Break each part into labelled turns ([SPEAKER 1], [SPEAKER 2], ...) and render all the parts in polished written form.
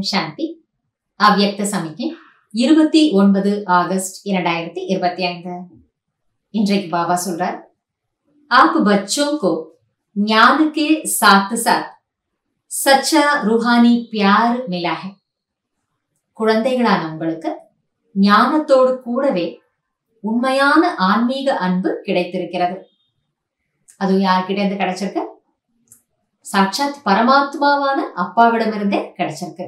[SPEAKER 1] ஓம் சாந்தி. அவ்யக்த சமிக்கை 29 ஆகஸ்ட் 2025. இன்றைக்கு பாபா சொல்றார், आप बच्चों को ज्ञान के साथ साथ सच्चा रूहानी प्यार मिला है. குழந்தைகளான உங்களுக்கு ஞானத்தோடு கூடவே உண்மையான ஆன்மீக அன்பு கிடைத்திருக்கிறது. அது யார்கிட்ட இருந்து கிடைச்சிருக்கு? சாட்சாத் பரமாத்மாவான அப்பாவிடமிருந்தே கிடைச்சிருக்கு.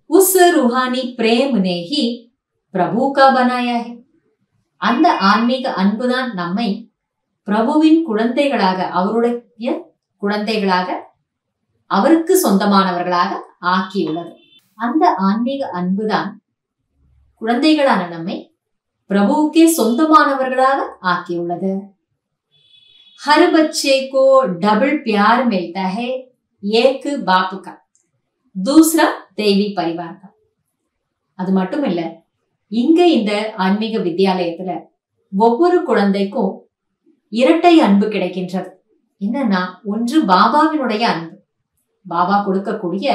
[SPEAKER 1] உஸ் रूहानी प्रेम ने ही प्रभु का बनाया है. அந்த ஆன்மீக அன்புதான் நம்மை பிரபுவின் குழந்தைகளாக, அவருடைய குழந்தைகளாக, அவருக்கு சொந்தமானவர்களாக ஆக்கியுள்ளது. அந்த ஆன்மீக அன்புதான் குழந்தைகளான நம்மை பிரபுவுக்கே சொந்தமானவர்களாக ஆக்கியுள்ளது. हर बच्चे को डबल प्यार मिलता है, एक बाप का, दूसरा देवी परिवार का. அது மட்டும் இல்ல, இங்க இந்த ஆன்மீக வித்யாலயத்துல ஒவ்வொரு குழந்தைக்கும் இரட்டை அன்பு கிடைக்கின்றது. என்னன்னா, ஒன்று பாபாவினுடைய அன்பு, பாபா கொடுக்கக்கூடிய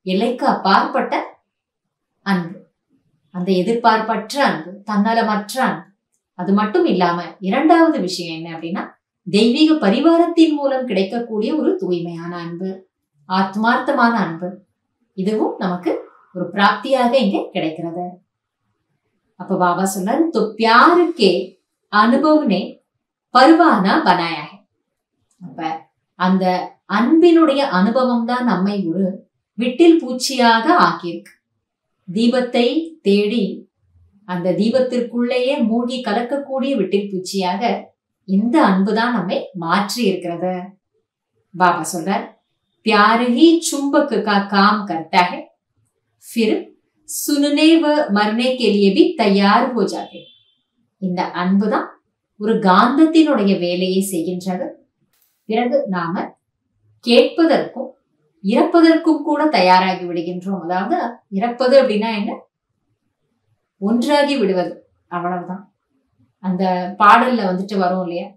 [SPEAKER 1] எல்லைக்கு அப்பாற்பட்ட அன்பு, அந்த எதிர்பார்ப்பற்ற அன்பு, தன்னலமற்ற அன்பு. அது மட்டும் இல்லாம இரண்டாவது விஷயம் என்ன அப்படின்னா, தெய்வீக பரிவாரத்தின் மூலம் கிடைக்கக்கூடிய ஒரு தூய்மையான அன்பு, ஆத்மார்த்தமான அன்பு. இதுவும் நமக்கு ஒரு பிராப்தியாக இங்க கிடைக்கிறது. அப்ப பாபா சொல்றாரு, तो प्यार के अनुभव ने परवाना बनाया है. அப்ப அந்த அன்பினுடைய அனுபவம் தான் நம்மை ஒரு விட்டில் பூச்சியாக ஆக்கியிருக்கு. தீபத்தை தேடி அந்த தீபத்திற்குள்ளேயே மூழ்கி கலக்கக்கூடிய விட்டில் பூச்சியாக இந்த அன்புதான் நம்மை மாற்றி இருக்கிறது. பாபா சொல்றார், प्यार ही चुंबक का काम करता है, फिर सुनने व मरने के लिए भी तैयार हो जाते. இந்த அன்புதான் ஒரு காந்தத்தினுடைய வேலையை செய்கின்றது. பிறகு நாம கேட்பதற்கும் இறப்பதற்கும் கூட தயாராகி விடுகின்றோம். அதாவது இறப்பது அப்படின்னா என்ன? ஒன்றாகி விடுவது, அவ்வளவுதான். அந்த பாடல்ல வந்துட்டு வரும் இல்லையா,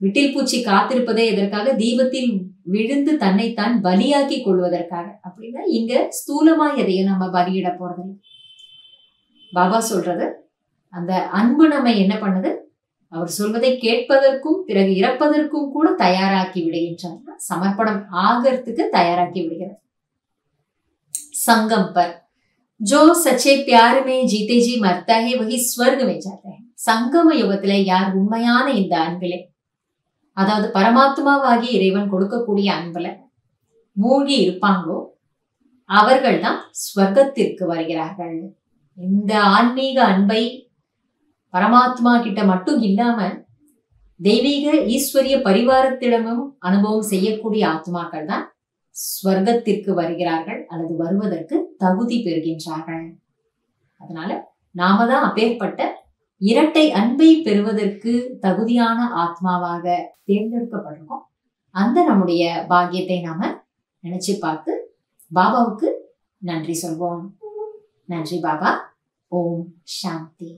[SPEAKER 1] விட்டில் பூச்சி காத்திருப்பதே எதற்காக? தீபத்தில் விழுந்து தன்னைத்தான் பலியாக்கி கொள்வதற்காக. அப்படின்னா இங்க ஸ்தூலமா எதையும் நம்ம பலியிட போறது. பாபா சொல்றது, அந்த அன்பு நம்ம என்ன பண்ணுது? அவர் சொல்வதை கேட்பதற்கும் பிறகு இறப்பதற்கும் கூட தயாராக்கி விடுகின்றார். சமர்ப்பணம் ஆகிறதுக்கு தயாராக்கி விடுகிறது. சங்கம் பர் जो सच्चे प्यार में जीते जी मरता है वही स्वर्ग में जाता है. சங்கம யுகத்திலே யார் உண்மையான இந்த அன்பிலே, அதாவது பரமாத்மாவாகி இறைவன் கொடுக்கக்கூடிய அன்புல மூழ்கி இருப்பாங்களோ அவர்கள் தான் ஸ்வர்க்கத்திற்கு வருகிறார்கள். இந்த ஆன்மீக அன்பை பரமாத்மா கிட்ட மட்டும் இல்லாம தெய்வீக ஈஸ்வரிய பரிவாரத்திடமும் அனுபவம் செய்யக்கூடிய ஆத்மாக்கள் தான் ஸ்வர்க்கத்திற்கு வருகிறார்கள், அல்லது வருவதற்கு தகுதி பெறுகின்றார்கள். அதனால நாம தான் அப்பேற்பட்ட இரட்டை அன்பை பெறுவதற்கு தகுதியான ஆத்மாவாக தேர்ந்தெடுக்கப்பட்டிருக்கோம். அந்த நம்முடைய பாக்கியத்தை நாம நினைச்சு பார்த்து பாபாவுக்கு நன்றி சொல்வோம். நன்றி பாபா. ஓம் சாந்தி.